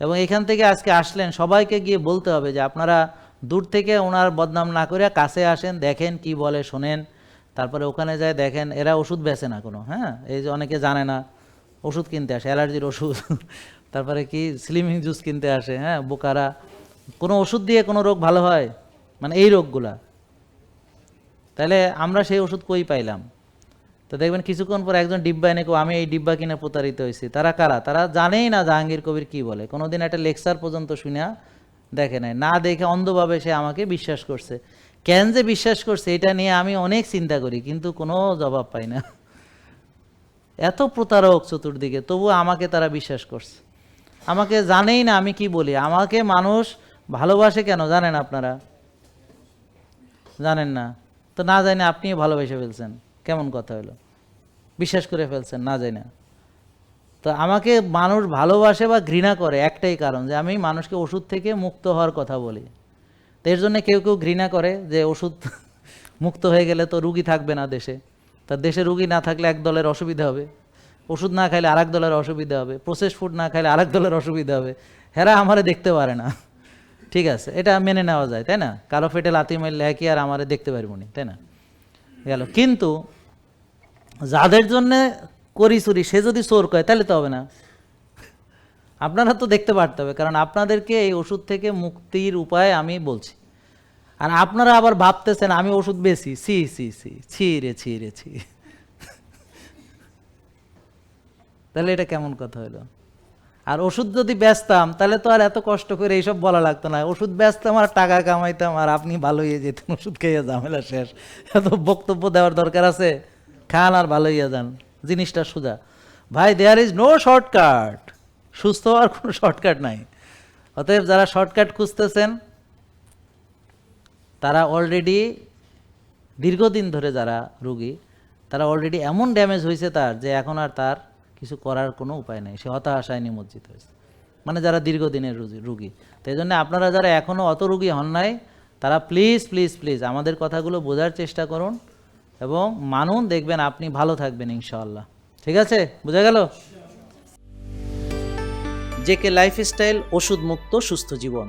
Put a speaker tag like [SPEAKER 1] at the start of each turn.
[SPEAKER 1] এবং এখান থেকে আজকে আসলেন, সবাইকে গিয়ে বলতে হবে যে আপনারা দূর থেকে ওনার বদনাম না করে কাছে আসেন, দেখেন কি বলে, শোনেন, তারপরে ওখানে যায় দেখেন এরা ওষুধ বেচে না কোনো, হ্যাঁ, এই যে অনেকে জানে না ওষুধ কিনতে আসে, অ্যালার্জির ওষুধ তারপরে কি স্লিমিং জুস কিনতে আসে, হ্যাঁ, বোকারা। কোনো ওষুধ দিয়ে কোনো রোগ ভালো হয়? মানে এই রোগগুলা, তাহলে আমরা সেই ওষুধ কই পাইলাম? তো দেখবেন কিছুক্ষণ পর একজন ডিব্বা এনে আমি এই ডিব্বা কিনে প্রতারিত হয়েছি। তারা কারা? তারা জানেই না জাহাঙ্গীর কবির কি বলে, কোনোদিন একটা লেকচার পর্যন্ত শুনিয়া দেখে নাই, না দেখে অন্ধভাবে সে আমাকে বিশ্বাস করছে। কেন যে বিশ্বাস করছে এটা নিয়ে আমি অনেক চিন্তা করি, কিন্তু কোনো জবাব পাই না। এত প্রতারক চতুর্দিকে, তবু আমাকে তারা বিশ্বাস করছে। আমাকে জানেই না আমি কি বলি। আমাকে মানুষ ভালোবাসে কেন জানেন আপনারা? জানেন না তো, না জানি আপনিও ভালোবেসে ফেলছেন, কেমন কথা হলো, বিশ্বাস করে ফেলছেন না জানি না। তো আমাকে মানুষ ভালোবাসে বা ঘৃণা করে একটাই কারণ, যে আমি মানুষকে ওষুধ থেকে মুক্ত হওয়ার কথা বলি। তো এর জন্য কেউ কেউ ঘৃণা করে যে ওষুধ মুক্ত হয়ে গেলে তো রুগী থাকবে না দেশে, তার দেশে রুগী না থাকলে এক দলের অসুবিধা হবে, ওষুধ না খাইলে আরেক দলের অসুবিধা হবে, প্রসেস ফুড না খাইলে আরেক দলের অসুবিধা হবে। হেরা আমারে দেখতে পারে না, ঠিক আছে, এটা মেনে নেওয়া যায়, তাই না? কারো পেটে লাথি মারলে কি আর আমারে দেখতে পারবো না, তাই না? গেল। কিন্তু যাদের জন্যে করি চুরি, সে যদি চোর কয় তাহলে তো হবে না। আপনারা তো দেখতে পারতে হবে, কারণ আপনাদেরকে এই ওষুধ থেকে মুক্তির উপায় আমি বলছি। আর আপনারা আবার ভাবতেছেন আমি ওষুধ বেশি, ছি ছি ছি, ছি রে ছি রে ছি। তাহলে এটা কেমন কথা হলো? আর ওষুধ যদি বেচতাম তাহলে তো আর এত কষ্ট করে এইসব বলা লাগতো না। ওষুধ বেচতাম আর টাকা কামাইতাম, আর আপনি ভালো হয়ে যেতেন, ওষুধ খেয়ে ঝামেলা শেষ। এত বক্তব্য দেওয়ার দরকার আছে? খান আর ভালো হইয়া যান, জিনিসটা সোজা। ভাই, দেয়ার ইজ নো শর্টকাট, সুস্থ হওয়ার কোনো শর্টকাট নাই। অতএব যারা শর্টকাট খুঁজতেছেন তারা অলরেডি দীর্ঘদিন ধরে যারা রুগী, তারা অলরেডি এমন ড্যামেজ হয়েছে তার, যে এখন আর তার কিছু করার কোনো উপায় নেই, সে হতাশায় নিমজ্জিত হয়েছে। মানে যারা দীর্ঘদিনের রুগী। তো এই জন্য আপনারা যারা এখনও অত রুগী হন নাই, তারা প্লিজ প্লিজ প্লিজ আমাদের কথাগুলো বোঝার চেষ্টা করুন এবং মানুন, দেখবেন আপনি ভালো থাকবেন ইনশাআল্লাহ। ঠিক আছে, বোঝা গেল? জেকে লাইফস্টাইল, ওষুধ মুক্ত সুস্থ জীবন।